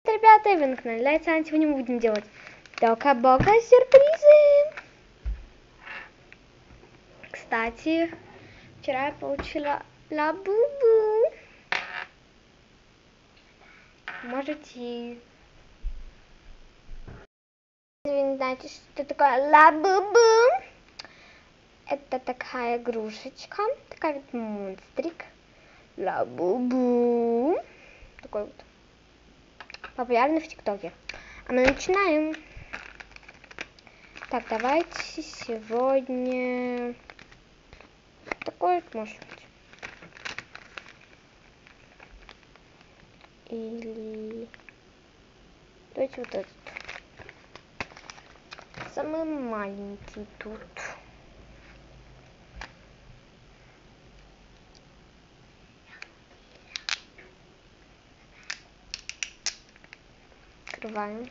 Ребята, вы на канале Лайца, сегодня мы будем делать Тока-бока сюрпризы. Кстати, вчера я получила лабубу. Можете... Вы не знаете, что такое лабубу? Это такая игрушечка, такая вот монстрик. Лабубу. Такой вот. Популярный в ТикТоке. А мы начинаем. Так, давайте сегодня такой вот, может быть. Или давайте вот этот. Самый маленький тут. Открываем.